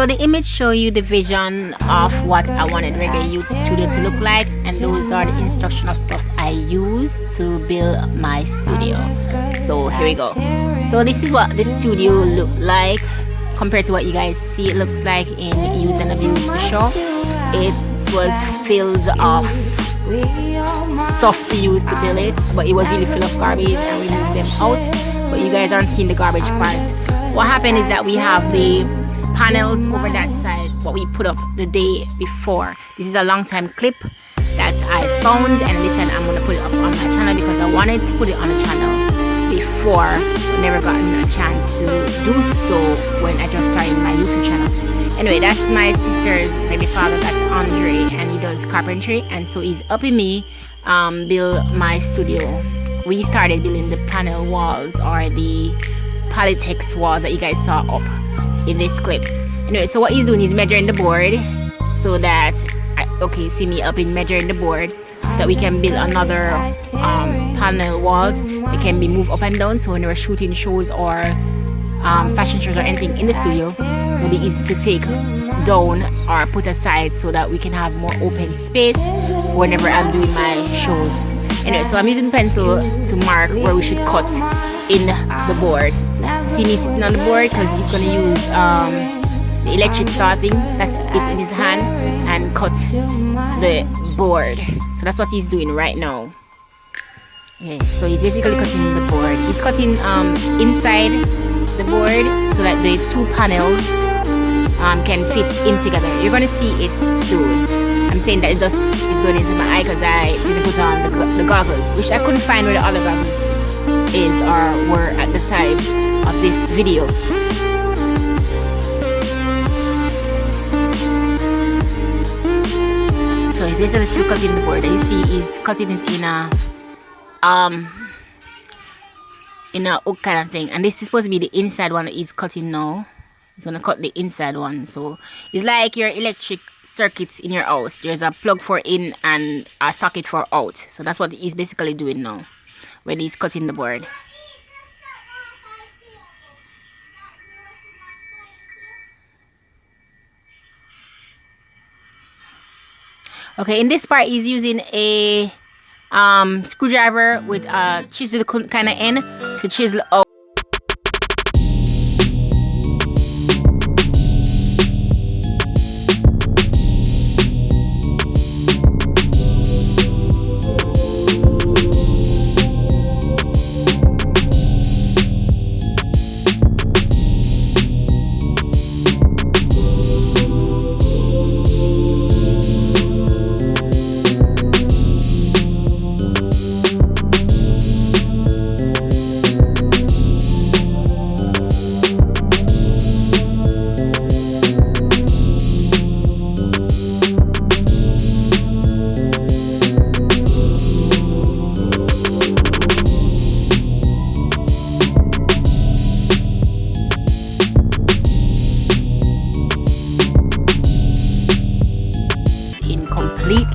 So the image show you the vision of what I wanted Reggae Youth Studio to look like, and those are the instructional stuff I use to build my studio. So here we go. So this is what the studio looked like compared to what you guys see it looks like in Use and Abuse to show. It was filled of stuff we used to build it, but it was really full of garbage and we moved them out. But you guys aren't seeing the garbage parts. What happened is that we have the panels over that side, what we put up the day before. This is a long time clip that I found, and this time I'm going to put it up on my channel because I wanted to put it on the channel before, but never gotten a chance to do so when I just started my YouTube channel. Anyway, that's my sister's baby father, that's Andre, and he does carpentry, and so he's helping me build my studio. We started building the panel walls, or the polytex walls that you guys saw up in this clip. Anyway, so what he's doing is measuring the board so that see me up in measuring the board so that we can build another panel walls. They can be moved up and down, so when we're shooting shows or fashion shows or anything in the studio, it'll be easy to take down or put aside so that we can have more open space whenever I'm doing my shows. Anyway, so I'm using pencil to mark where we should cut in the board. See me sitting on the board because he's going to use the electric saw thing that's in his hand and cut the board. So that's what he's doing right now. Okay, so he's basically cutting the board. He's cutting inside the board so that the two panels can fit in together. You're going to see it soon. I'm saying that it just is going into my eye because I didn't put on the goggles, which I couldn't find where the other goggles is or were at the time of this video. So he's basically still cutting the board. You see he's cutting it in a hook kind of thing, and this is supposed to be the inside one that he's cutting now. He's gonna cut the inside one. So it's like your electric circuits in your house. There's a plug for in and a socket for out. So that's what he's basically doing now when he's cutting the board. Okay, in this part he's using a screwdriver with a chisel kind of end to chisel out.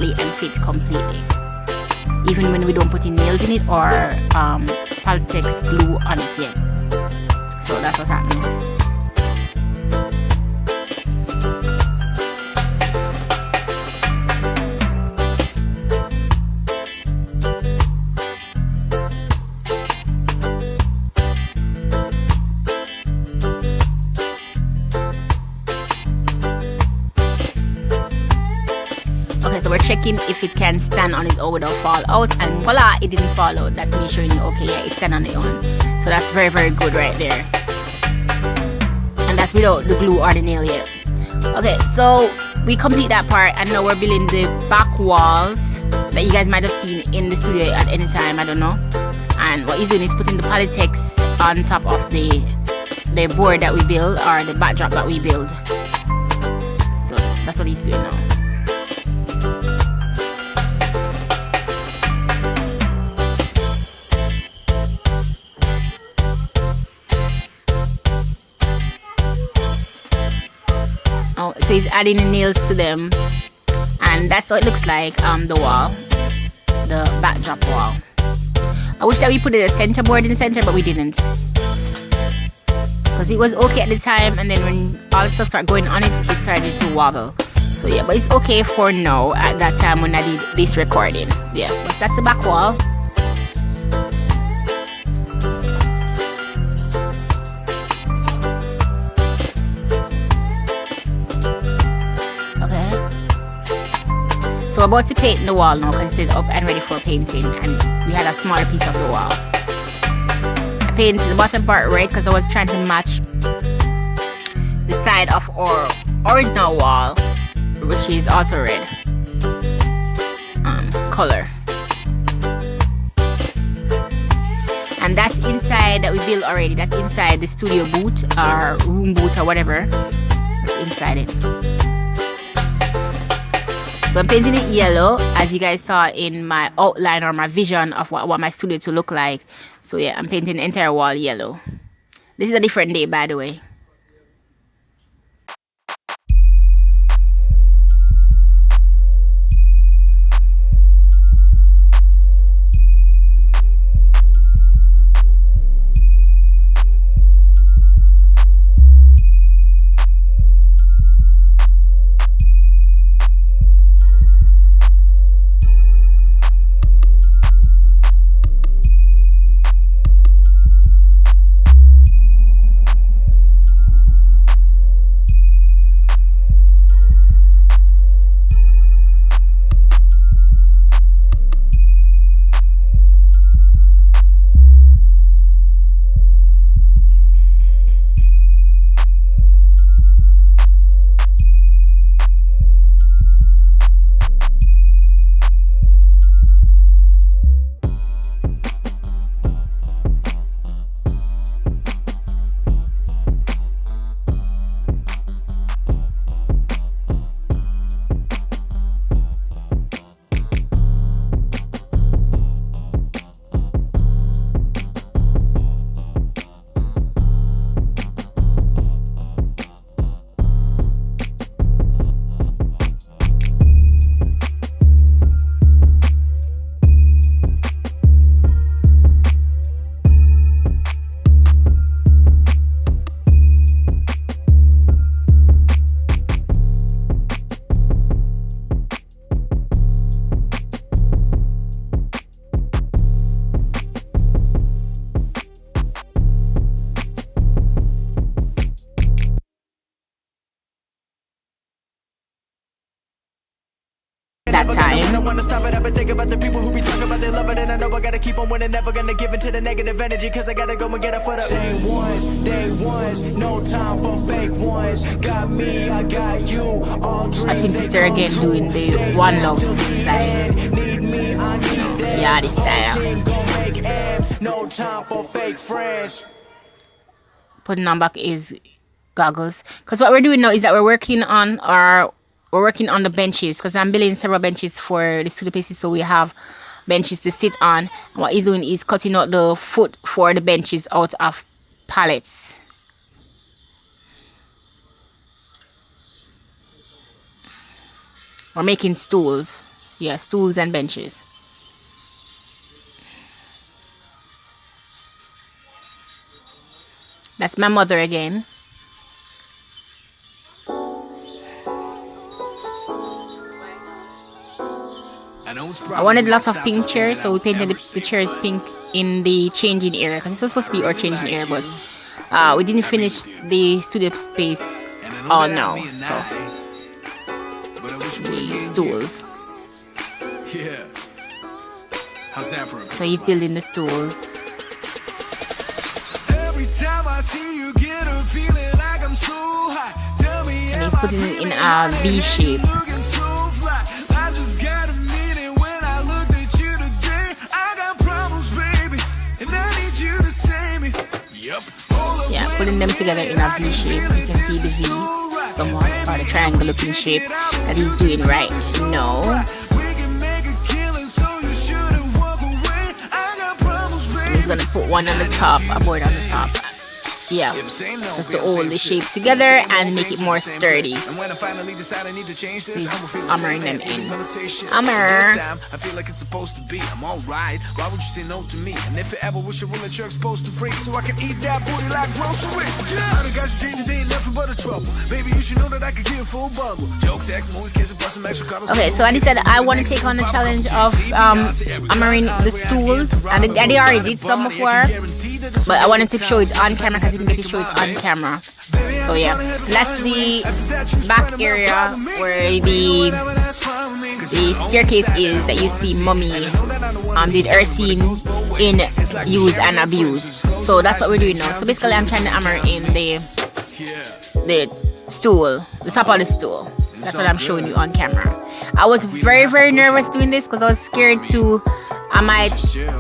And fit completely, even when we don't put in nails in it or Paltex glue on it yet. So that's what's happening. So we're checking if it can stand on its own without fall out, and voila, it didn't fall out. That's me showing you, okay, yeah, it stand on its own. So that's very, very good right there. And that's without the glue or the nail yet. Okay, so we complete that part, and now we're building the back walls that you guys might have seen in the studio at any time, I don't know. And what he's doing is putting the polytex on top of the board that we build, or the backdrop that we build. So that's what he's doing now. So he's adding the nails to them, and that's what it looks like, the wall, the backdrop wall. I wish that we put a center board in the center, but we didn't. because it was okay at the time, and then when all the stuff started going on it, it started to wobble. So yeah, but it's okay for now. At that time when I did this recording, yeah. But that's the back wall. Okay. So we're about to paint the wall now because it's up and ready for painting, and we had a smaller piece of the wall. I painted the bottom part red because I was trying to match the side of our original wall, which is also red color. And that's inside that we built already. That's inside the studio booth or room booth or whatever. That's inside it. So I'm painting it yellow, as you guys saw in my outline or my vision of what I want my studio to look like. So yeah, I'm painting the entire wall yellow. This is a different day, by the way. That time. I wanna stop it up and think about the people who be talking about they love it, and I know I gotta keep on winning, never gonna give into the negative energy, cause I gotta go and get a foot up. Same ones, day ones, no time for fake ones. Got me, I got you. All dreams. I think sister again doing the one love style. Need me, I need them. Yeah, this style. Make M's, no time for fake friends. Putting on back is goggles, because what we're doing now is that we're working on the benches, because I'm building several benches for the studio pieces, so we have benches to sit on. And what he's doing is cutting out the foot for the benches out of pallets. We're making stools. Yeah, stools and benches. That's my mother again. I wanted lots of pink chairs, so we painted the chairs pink in the changing area, because this was supposed to be our changing area, but we didn't finish the studio space all now, so the stools. Yeah. How's that for a So he's building the stools. Every time I see you get a feeling like I'm so high. Tell me, and he's putting it in a V shape. Yeah, putting them together in a V shape. You can see the V somewhat, or the triangle looking shape that he's doing right now. And he's gonna put one on the top, a board on the top. yeah, just to hold the shape together and make it more sturdy. Hammering them in. Hammer. I feel like it's supposed to be. I'm alright. Why would you say no to me? And if it ever was your will that you're exposed to freak, so I can eat that booty like groceries. I done got you day ain't nothing but a trouble. Baby, you should know that I could give full bubble. Jokes, X movies, kids, and some extra colors. Okay, so I decided I want to take on the challenge of hammering the stools, and I already did some before, but I wanted to show it on camera because I didn't get to show it on camera. So yeah, that's the back area where the staircase is that you see Mommy did her scene in use and abuse. So that's what we're doing now. So basically I'm trying to hammer in the stool, the top of the stool. That's what I'm showing you on camera. I was very nervous doing this because I was scared to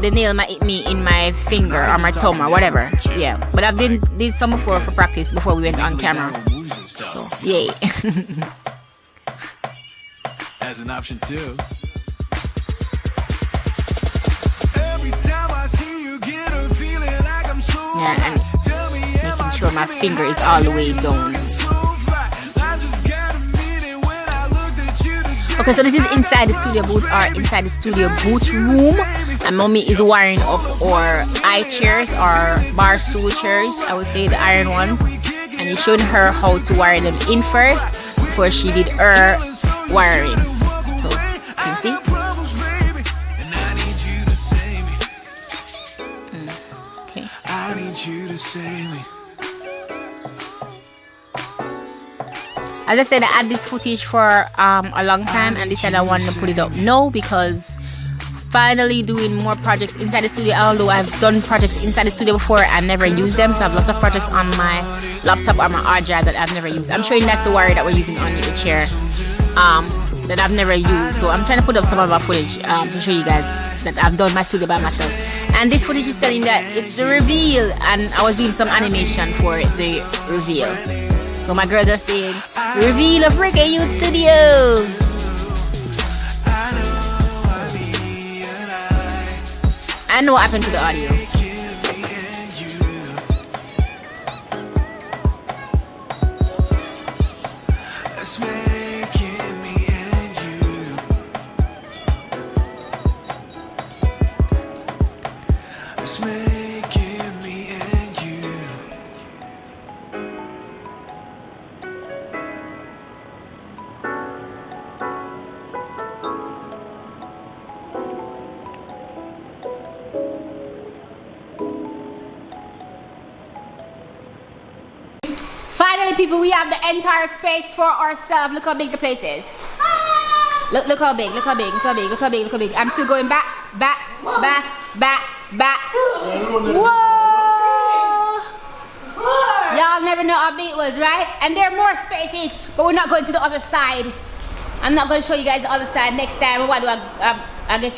the nail might hit me in my finger or my thumb or whatever. Yeah, but I've did some before for practice before we went on camera. So yay. As an option too. Every time I see you get a feeling like I'm so yeah, and making sure my finger is all the way down. Okay, so this is inside the studio booth or inside the studio booth room, and Mommy is wiring up our high chairs or bar stool chairs, I would say the iron ones, and he's showing her how to wire them in first before she did her wiring. So you can see. Okay. I need you to save me. As I said, I had this footage for a long time, and decided I wanted to put it up now because finally doing more projects inside the studio. Although I've done projects inside the studio before and never used them, so I have lots of projects on my laptop or my hard drive that I've never used. I'm showing that's the wire that we're using on the chair that I've never used. So I'm trying to put up some of our footage to show you guys that I've done my studio by myself. And this footage is telling that it's the reveal, and I was doing some animation for the reveal. So my girls are saying, reveal of Reggae Youth Studio. I know what happened to the audio. Finally, people, we have the entire space for ourselves. Look how big the place is. Look how big, look how big, look how big, look how big, look how big. I'm still going back. Whoa! Y'all never know how big it was, right? And there are more spaces, but we're not going to the other side. I'm not going to show you guys the other side next time. What do I guess